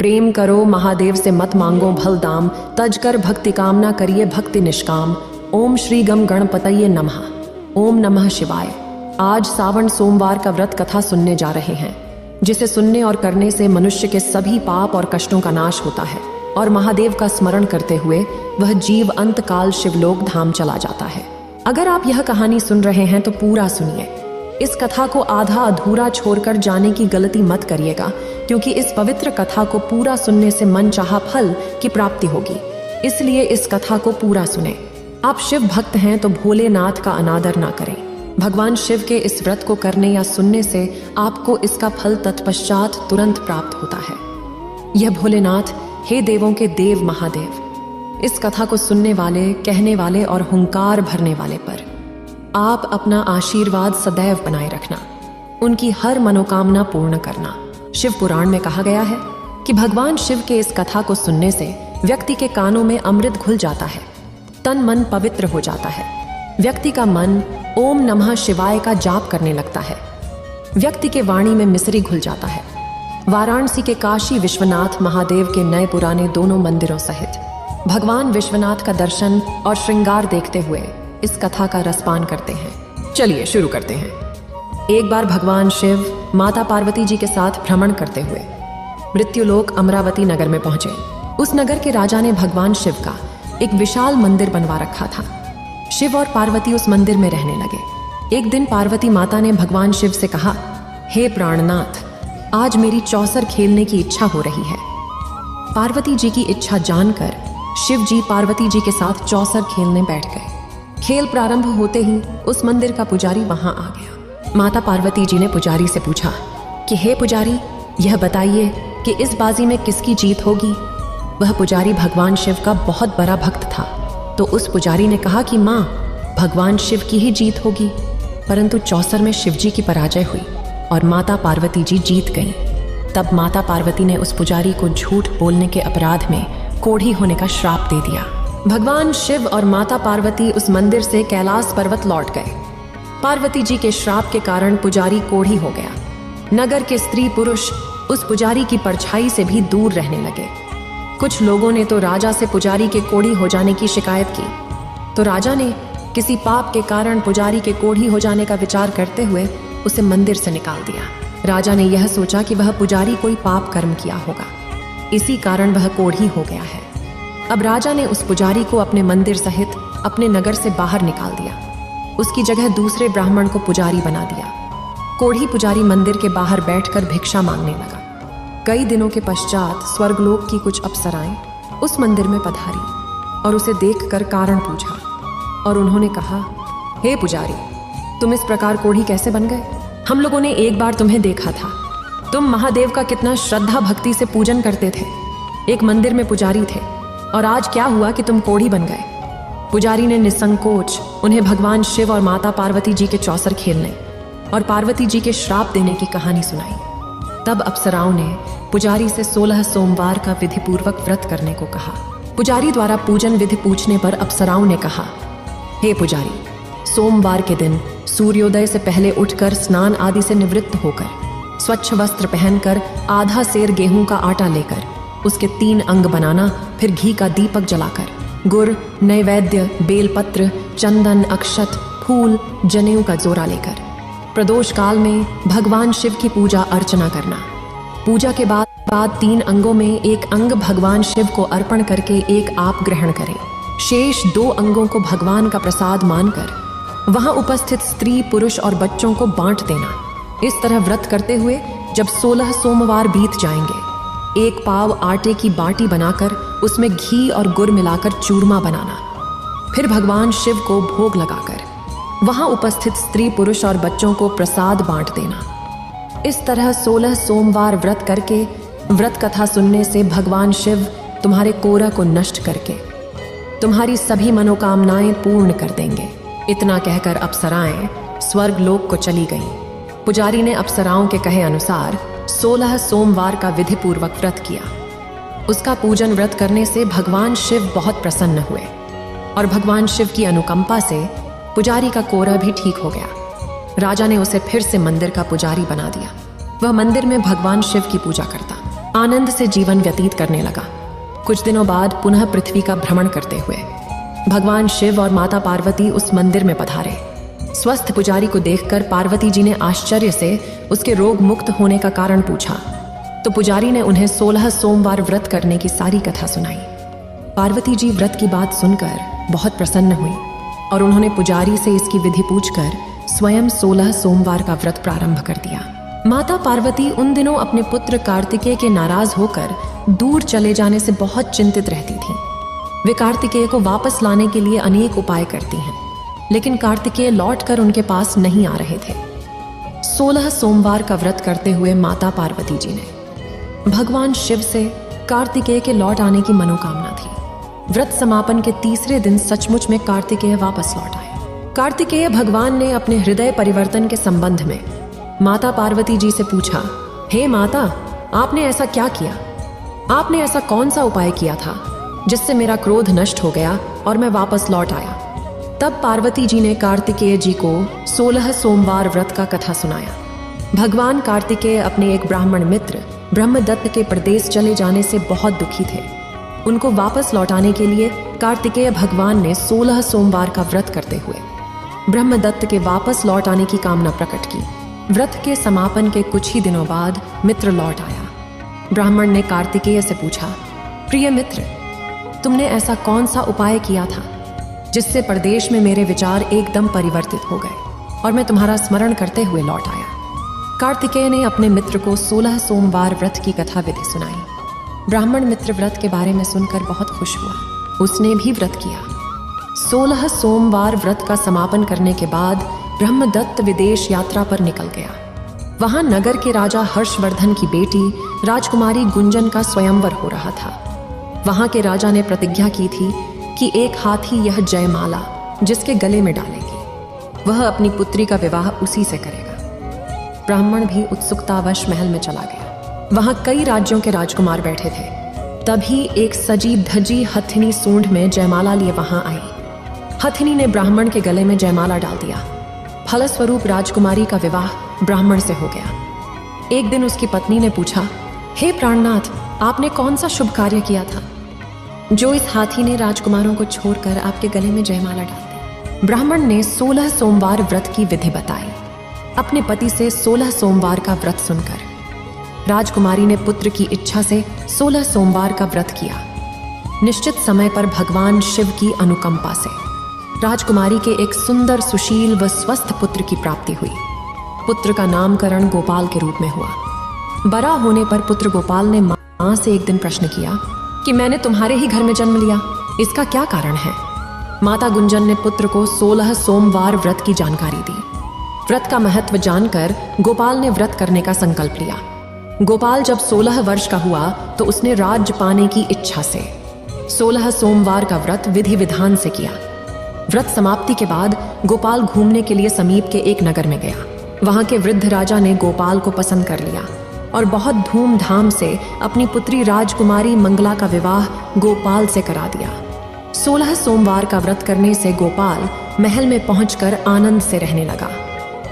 प्रेम करो महादेव से मत मांगो भल दाम, तज कर भक्ति कामना करिए भक्ति निष्काम। ओम श्री गम गणपतये नमः। ओम नमः शिवाय। आज सावन सोमवार का व्रत कथा सुनने जा रहे हैं, जिसे सुनने और करने से मनुष्य के सभी पाप और कष्टों का नाश होता है और महादेव का स्मरण करते हुए वह जीव अंत काल शिवलोक धाम चला जाता है। अगर आप यह कहानी सुन रहे हैं तो पूरा सुनिए। इस कथा को आधा अधूरा छोड़कर जाने की गलती मत करिएगा, क्योंकि इस पवित्र कथा को पूरा सुनने से मनचाहा फल की प्राप्ति होगी। इसलिए इस कथा को पूरा सुने। आप शिव भक्त हैं तो भोलेनाथ का अनादर ना करें। भगवान शिव के इस व्रत को करने या सुनने से आपको इसका फल तत्पश्चात तुरंत प्राप्त होता है। यह भोलेनाथ, हे देवों के देव महादेव, इस कथा को सुनने वाले, कहने वाले और हुंकार भरने वाले पर आप अपना आशीर्वाद सदैव बनाए रखना, उनकी हर मनोकामना पूर्ण करना। शिव पुराण में कहा गया है कि भगवान शिव के इस कथा को सुनने से व्यक्ति के कानों में अमृत घुल जाता है, तन मन पवित्र हो जाता है, व्यक्ति का मन ओम नमः शिवाय का जाप करने लगता है, व्यक्ति के वाणी में मिसरी घुल जाता है। वाराणसी के काशी विश्वनाथ महादेव के नए पुराने दोनों मंदिरों सहित भगवान विश्वनाथ का दर्शन और श्रृंगार देखते हुए इस कथा का रसपान करते हैं। चलिए शुरू करते हैं। एक बार भगवान शिव माता पार्वती जी के साथ भ्रमण करते हुए मृत्युलोक अमरावती नगर में पहुंचे। उस नगर के राजा ने भगवान शिव का एक विशाल मंदिर बनवा रखा था। शिव और पार्वती उस मंदिर में रहने लगे। एक दिन पार्वती माता ने भगवान शिव से कहा, हे प्राणनाथ, आज मेरी चौसर खेलने की इच्छा हो रही है। पार्वती जी की इच्छा जानकर शिव जी पार्वती जी के साथ चौसर खेलने बैठ गए। खेल प्रारंभ होते ही उस मंदिर का पुजारी वहां आ गया। माता पार्वती जी ने पुजारी से पूछा कि हे पुजारी, यह बताइए कि इस बाजी में किसकी जीत होगी। वह पुजारी भगवान शिव का बहुत बड़ा भक्त था, तो उस पुजारी ने कहा कि माँ, भगवान शिव की ही जीत होगी। परंतु चौसर में शिव जी की पराजय हुई और माता पार्वती जी जीत गईं। तब माता पार्वती ने उस पुजारी को झूठ बोलने के अपराध में कोढ़ी होने का श्राप दे दिया। भगवान शिव और माता पार्वती उस मंदिर से कैलाश पर्वत लौट गए। पार्वती जी के श्राप के कारण पुजारी कोढ़ी हो गया। नगर के स्त्री पुरुष उस पुजारी की परछाई से भी दूर रहने लगे। कुछ लोगों ने तो राजा से पुजारी के कोढ़ी हो जाने की शिकायत की, तो राजा ने किसी पाप के कारण पुजारी के कोढ़ी हो जाने का विचार करते हुए उसे मंदिर से निकाल दिया। राजा ने यह सोचा कि वह पुजारी कोई पाप कर्म किया होगा, इसी कारण वह कोढ़ी हो गया है। अब राजा ने उस पुजारी को अपने मंदिर सहित अपने नगर से बाहर निकाल दिया। उसकी जगह दूसरे ब्राह्मण को पुजारी बना दिया। कोढ़ी पुजारी मंदिर के बाहर बैठकर भिक्षा मांगने लगा। कई दिनों के पश्चात स्वर्गलोक की कुछ अप्सराएं उस मंदिर में पधारी और उसे देखकर कारण पूछा, और उन्होंने कहा, हे पुजारी, तुम इस प्रकार कोढ़ी कैसे बन गए? हम लोगों ने एक बार तुम्हें देखा था। तुम महादेव का कितना श्रद्धा भक्ति से पूजन करते थे, एक मंदिर में पुजारी थे, और आज क्या हुआ कि तुम कोढ़ी बन गए? पुजारी ने निसंकोच उन्हें भगवान शिव और माता पार्वती जी के चौसर खेलने और पार्वती जी के श्राप देने की कहानी सुनाई। तब अप्सराओं ने पुजारी से 16 सोमवार का विधिपूर्वक व्रत करने को कहा। पुजारी द्वारा पूजन विधि पूछने पर अप्सराओं ने कहा, हे पुजारी, सोमवार के दिन सूर्योदय से पहले उठकर स्नान आदि से निवृत्त होकर स्वच्छ वस्त्र पहनकर आधा सेर गेहूं का आटा लेकर उसके 3 अंग बनाना, फिर घी का दीपक जलाकर गुड़, नैवेद्य, बेलपत्र, चंदन, अक्षत, फूल, जनेऊ का जोरा लेकर प्रदोष काल में भगवान शिव की पूजा अर्चना करना। पूजा के बाद 3 अंगों में एक अंग भगवान शिव को अर्पण करके एक आप ग्रहण करें। शेष 2 अंगों को भगवान का प्रसाद मानकर वहां उपस्थित स्त्री, पुरुष और बच्चों को बांट देना। इस तरह व्रत करते हुए जब 16 सोमवार बीत जाएंगे, 1 पाव आटे की बाटी बनाकर उसमें घी और गुड़ मिलाकर चूरमा बनाना, फिर भगवान शिव को भोग लगाकर वहां उपस्थित स्त्री, पुरुष और बच्चों को प्रसाद बांट देना। इस तरह 16 सोमवार व्रत करके व्रत कथा सुनने से भगवान शिव तुम्हारे कोरा को नष्ट करके तुम्हारी सभी मनोकामनाएं पूर्ण कर देंगे। इतना कहकर अप्सराएं स्वर्गलोक को चली गईं। पुजारी ने अप्सराओं के कहे अनुसार 16 सोमवार का विधिपूर्वक व्रत किया। उसका पूजन व्रत करने से भगवान शिव बहुत प्रसन्न हुए और भगवान शिव की अनुकंपा से पुजारी का कोरा भी ठीक हो गया। राजा ने उसे फिर से मंदिर का पुजारी बना दिया। वह मंदिर में भगवान शिव की पूजा करता। आनंद से जीवन व्यतीत करने लगा। कुछ दिनों बाद पुनः पृथ्वी का भ्रमण करते हुए भगवान शिव और माता पार्वती उस मंदिर में पधारे। स्वस्थ पुजारी को देखकर पार्वती जी ने आश्चर्य से उसके रोग मुक्त होने का कारण पूछा, तो पुजारी ने उन्हें 16 सोमवार व्रत करने की सारी कथा सुनाई। पार्वती जी व्रत की बात सुनकर बहुत प्रसन्न हुई और उन्होंने पुजारी से इसकी विधि पूछकर स्वयं 16 सोमवार का व्रत प्रारंभ कर दिया। माता पार्वती उन दिनों अपने पुत्र कार्तिकेय के नाराज होकर दूर चले जाने से बहुत चिंतित रहती थीं। वे कार्तिकेय को वापस लाने के लिए अनेक उपाय करती हैं, लेकिन कार्तिकेय लौटकर उनके पास नहीं आ रहे थे। 16 सोमवार का व्रत करते हुए माता पार्वती जी ने भगवान शिव से कार्तिकेय के लौट आने की मनोकामना थी। व्रत समापन के तीसरे दिन सचमुच में कार्तिकेय वापस लौट आए। कार्तिकेय भगवान ने अपने हृदय परिवर्तन के संबंध में माता पार्वती जी से पूछा, हे माता, आपने ऐसा क्या किया? आपने ऐसा कौन सा उपाय किया था जिससे मेरा क्रोध नष्ट हो गया और मैं वापस लौट आया? तब पार्वती जी ने कार्तिकेय जी को 16 सोमवार व्रत का कथा सुनाया। भगवान कार्तिकेय अपने एक ब्राह्मण मित्र ब्रह्मदत्त के प्रदेश चले जाने से बहुत दुखी थे। उनको वापस लौटाने के लिए कार्तिकेय भगवान ने 16 सोमवार का व्रत करते हुए ब्रह्मदत्त के वापस लौट आने की कामना प्रकट की। व्रत के समापन के कुछ ही दिनों बाद मित्र लौट आया। ब्राह्मण ने कार्तिकेय से पूछा, प्रिय मित्र, तुमने ऐसा कौन सा उपाय किया था जिससे प्रदेश में मेरे विचार एकदम परिवर्तित हो गए और मैं तुम्हारा स्मरण करते हुए लौट आया? कार्तिकेय ने अपने मित्र को 16 सोमवार व्रत की कथा विधि सुनाई। ब्राह्मण मित्र व्रत के बारे में सुनकर बहुत खुश हुआ। उसने भी व्रत किया। 16 सोमवार व्रत का समापन करने के बाद ब्रह्मदत्त विदेश यात्रा पर निकल गया। वहां नगर के राजा हर्षवर्धन की बेटी राजकुमारी गुंजन का स्वयंवर हो रहा था। वहां के राजा ने प्रतिज्ञा की थी कि एक हाथी यह जयमाला जिसके गले में डालेगी, वह अपनी पुत्री का विवाह उसी से करेगा। ब्राह्मण भी उत्सुकतावश महल में चला गया। वहां कई राज्यों के राजकुमार बैठे थे। तभी एक सजी धजी हथिनी सूंड में जयमाला लिए वहां आई। हथिनी ने ब्राह्मण के गले में जयमाला डाल दिया। फलस्वरूप राजकुमारी का विवाह ब्राह्मण से हो गया। एक दिन उसकी पत्नी ने पूछा, हे प्राणनाथ, आपने कौन सा शुभ कार्य किया था जो इस हाथी ने राजकुमारों को छोड़कर आपके गले में जयमाला डाल दी? ब्राह्मण ने 16 सोमवार व्रत की विधि बताई। अपने पति से 16 सोमवार का व्रत सुनकर राजकुमारी ने पुत्र की इच्छा से 16 सोमवार का व्रत किया। निश्चित समय पर भगवान शिव की अनुकंपा से राजकुमारी के एक सुंदर, सुशील व स्वस्थ पुत्र की प्राप्ति हुई। पुत्र का नामकरण गोपाल के रूप में हुआ। बड़ा होने पर पुत्र गोपाल ने मां से एक दिन प्रश्न किया कि मैंने तुम्हारे ही घर में जन्म लिया, इसका क्या कारण है? माता गुंजन ने पुत्र को 16 सोमवार व्रत की जानकारी दी। व्रत का महत्व जानकर गोपाल ने व्रत करने का संकल्प लिया। गोपाल जब 16 वर्ष का हुआ तो उसने राज्य पाने की इच्छा से 16 सोमवार का व्रत विधि विधान से किया। व्रत समाप्ति के बाद गोपाल घूमने के लिए समीप के एक नगर में गया। वहां के वृद्ध राजा ने गोपाल को पसंद कर लिया और बहुत धूमधाम से अपनी पुत्री राजकुमारी मंगला का विवाह गोपाल से करा दिया। 16 सोमवार का व्रत करने से गोपाल महल में पहुंचकर आनंद से रहने लगा।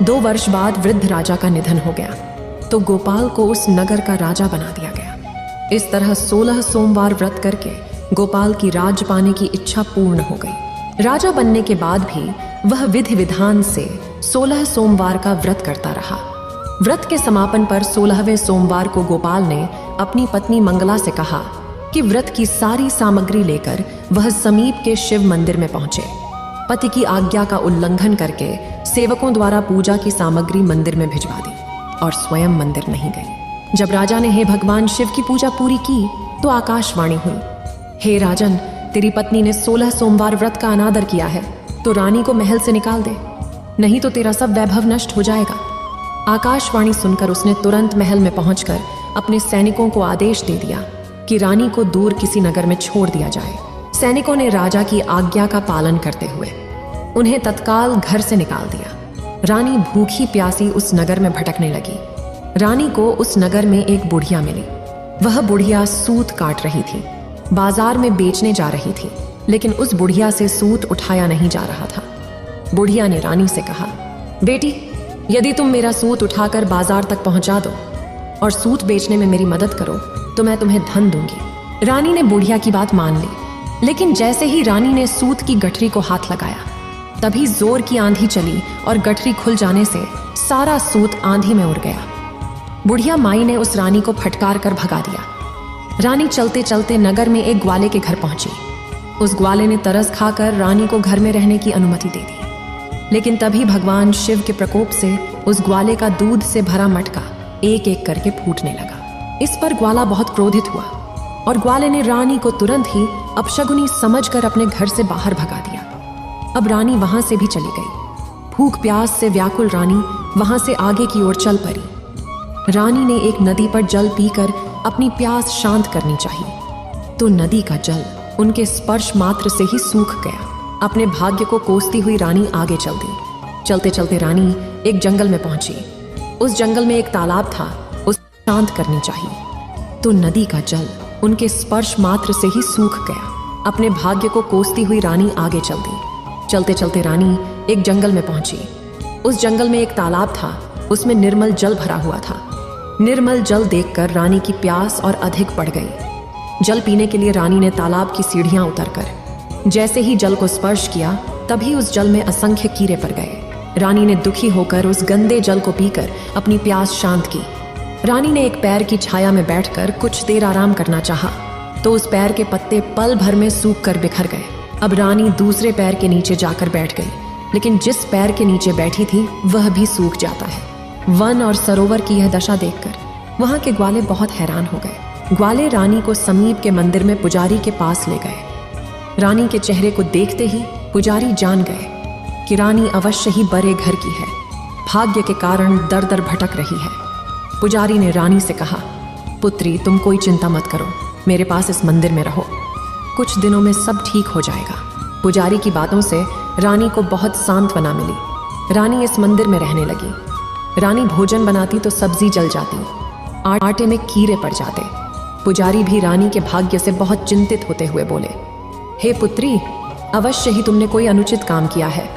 2 वर्ष बाद वृद्ध राजा का निधन हो गया तो गोपाल को उस नगर का राजा बना दिया गया। इस तरह 16 सोमवार व्रत करके गोपाल की राज्य पाने की इच्छा पूर्ण हो गई। राजा बनने के बाद भी वह विधि विधान से 16 सोमवार का व्रत करता रहा। व्रत के समापन पर 16वें सोमवार को गोपाल ने अपनी पत्नी मंगला से कहा कि व्रत की सारी सामग्री लेकर वह समीप के शिव मंदिर में पहुंचे। पति की आज्ञा का उल्लंघन करके सेवकों द्वारा पूजा की सामग्री मंदिर में भिजवा दी और स्वयं मंदिर नहीं गई। जब राजा ने हे भगवान शिव की पूजा पूरी की तो आकाशवाणी हुई, हे राजन, तेरी पत्नी ने 16 सोमवार व्रत का अनादर किया है तो रानी को महल से निकाल दे, नहीं तो तेरा सब वैभव नष्ट हो जाएगा। आकाशवाणी सुनकर उसने तुरंत महल में पहुंचकर अपने सैनिकों को आदेश दे दिया कि रानी को दूर किसी नगर में छोड़ दिया जाए। सैनिकों ने राजा की आज्ञा का पालन करते हुए उन्हें तत्काल घर से निकाल दिया। रानी भूखी प्यासी उस नगर में भटकने लगी। रानी को उस नगर में एक बुढ़िया मिली। वह बुढ़िया सूत काट रही थी, बाजार में बेचने जा रही थी, लेकिन उस बुढ़िया से सूत उठाया नहीं जा रहा था। बुढ़िया ने रानी से कहा, बेटी, यदि तुम मेरा सूत उठाकर बाजार तक पहुंचा दो और सूत बेचने में मेरी मदद करो तो मैं तुम्हें धन दूंगी। रानी ने बुढ़िया की बात मान ली, लेकिन जैसे ही रानी ने सूत की गठरी को हाथ लगाया, तभी जोर की आंधी चली और गठरी खुल जाने से सारा सूत आंधी में उड़ गया। बुढ़िया माई ने उस रानी को फटकार कर भगा दिया। रानी चलते चलते नगर में एक ग्वाले के घर पहुंची। उस ग्वाले ने तरस खाकर रानी को घर में रहने की अनुमति दे दी, लेकिन तभी भगवान शिव के प्रकोप से उस ग्वाले का दूध से भरा मटका एक एक करके फूटने लगा। इस पर ग्वाला बहुत क्रोधित हुआ और ग्वाले ने रानी को तुरंत ही अपशगुनी समझकर अपने घर से बाहर भगा दिया। अब रानी वहां से भी चली गई। भूख प्यास से व्याकुल रानी वहां से आगे की ओर चल पड़ी। रानी ने एक नदी पर जल पीकर अपनी प्यास शांत करनी चाहिए, तो नदी का जल उनके स्पर्श मात्र से ही सूख गया। अपने भाग्य को कोसती हुई रानी आगे चल दी। चलते चलते रानी एक जंगल में पहुंची। उस जंगल में एक तालाब था, उसे शांत करनी चाहिए, तो नदी का जल उनके स्पर्श मात्र से ही सूख गया। अपने भाग्य को कोसती हुई रानी आगे चल दी। चलते चलते रानी एक जंगल में पहुंची। उस जंगल में एक तालाब था, उसमें निर्मल जल भरा हुआ था। निर्मल जल देखकर रानी की प्यास और अधिक बढ़ गई। जल पीने के लिए रानी ने तालाब की सीढ़ियां उतरकर जैसे ही जल को स्पर्श किया, तभी उस जल में असंख्य कीड़े पड़ गए। रानी ने दुखी होकर उस गंदे जल को पीकर अपनी प्यास शांत की। रानी ने एक पेड़ की छाया में बैठकर कुछ देर आराम करना चाहा, तो उस पेड़ के पत्ते पल भर में सूख कर बिखर गए। अब रानी दूसरे पेड़ के नीचे जाकर बैठ गई, लेकिन जिस पेड़ के नीचे बैठी थी वह भी सूख जाता है। वन और सरोवर की यह दशा देखकर वहां के ग्वाले बहुत हैरान हो गए। ग्वाले रानी को समीप के मंदिर में पुजारी के पास ले गए। रानी के चेहरे को देखते ही पुजारी जान गए कि रानी अवश्य ही बड़े घर की है, भाग्य के कारण दर दर भटक रही है। पुजारी ने रानी से कहा, पुत्री तुम कोई चिंता मत करो, मेरे पास इस मंदिर में रहो, कुछ दिनों में सब ठीक हो जाएगा। पुजारी की बातों से रानी को बहुत सांत्वना मिली। रानी इस मंदिर में रहने लगी। रानी भोजन बनाती तो सब्जी जल जाती, आटे में कीड़े पड़ जाते। पुजारी भी रानी के भाग्य से बहुत चिंतित होते हुए बोले, हे पुत्री, अवश्य ही तुमने कोई अनुचित काम किया है,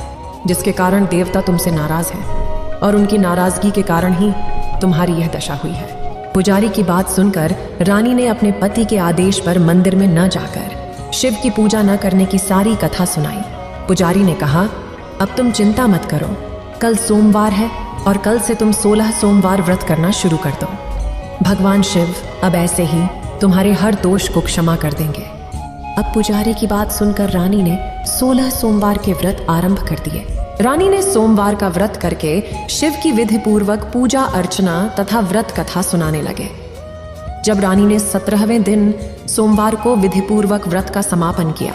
जिसके कारण देवता तुमसे नाराज हैं, और उनकी नाराजगी के कारण ही तुम्हारी यह दशा हुई है। पुजारी की बात सुनकर रानी ने अपने पति के आदेश पर मंदिर में न जाकर शिव की पूजा न करने की सारी कथा सुनाई। पुजारी ने कहा, अब तुम चिंता मत करो, कल सोमवार है और कल से तुम 16 सोमवार व्रत करना शुरू कर दो। भगवान शिव अब ऐसे ही तुम्हारे हर दोष को क्षमा कर देंगे। अब पुजारी की बात सुनकर रानी ने 16 सोमवार के व्रत आरंभ कर दिए। रानी ने सोमवार का व्रत करके शिव की विधि पूर्वक पूजा अर्चना तथा व्रत कथा सुनाने लगे। जब रानी ने 17वें दिन सोमवार को विधि पूर्वक व्रत का समापन किया,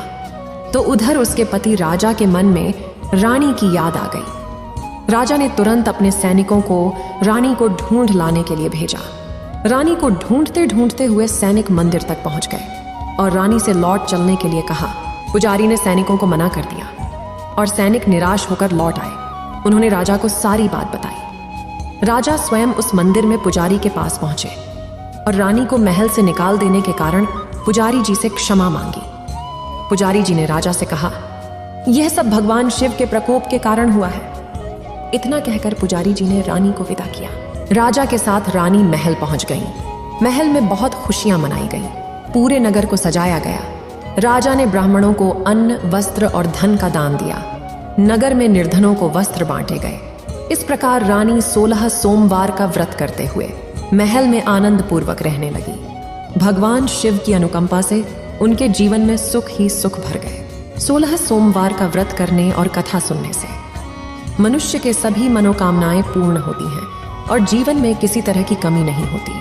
तो उधर उसके पति राजा के मन में रानी की याद आ गई। राजा ने तुरंत अपने सैनिकों को रानी को ढूंढ लाने के लिए भेजा। रानी को ढूंढते ढूंढते हुए सैनिक मंदिर तक पहुंच गए और रानी से लौट चलने के लिए कहा। पुजारी ने सैनिकों को मना कर दिया और सैनिक निराश होकर लौट आए। उन्होंने राजा को सारी बात बताई। राजा स्वयं उस मंदिर में पुजारी के पास पहुंचे और रानी को महल से निकाल देने के कारण पुजारी जी से क्षमा मांगी। पुजारी जी ने राजा से कहा, यह सब भगवान शिव के प्रकोप के कारण हुआ है। इतना कहकर पुजारी जी ने रानी को विदा किया। राजा के साथ रानी महल पहुंच गई। महल में बहुत खुशियां मनाई गई। पूरे नगर को सजाया गया। राजा ने ब्राह्मणों को अन्न, वस्त्र और धन का दान दिया। नगर में निर्धनों को वस्त्र बांटे गए। इस प्रकार रानी 16 सोमवार का व्रत करते हुए महल में आनंद पूर्वक रहने लगी। भगवान शिव की अनुकंपा से उनके जीवन में सुख ही सुख भर गए। 16 सोमवार का व्रत करने और कथा सुनने से मनुष्य के सभी मनोकामनाएं पूर्ण होती हैं और जीवन में किसी तरह की कमी नहीं होती।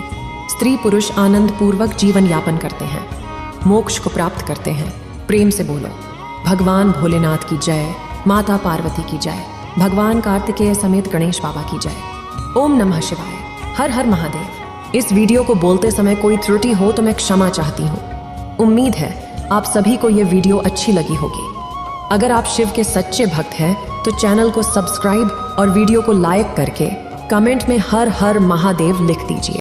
स्त्री पुरुष आनंद पूर्वक जीवन यापन करते हैं, मोक्ष को प्राप्त करते हैं। प्रेम से बोलो, भगवान भोलेनाथ की जय, माता पार्वती की जय, भगवान कार्तिकेय समेत गणेश बाबा की जय। ओम नमः शिवाय। हर हर महादेव। इस वीडियो को बोलते समय कोई त्रुटि हो तो मैं क्षमा चाहती हूँ। उम्मीद है आप सभी को ये वीडियो अच्छी लगी होगी। अगर आप शिव के सच्चे भक्त हैं तो चैनल को सब्सक्राइब और वीडियो को लाइक करके कमेंट में हर हर महादेव लिख दीजिए।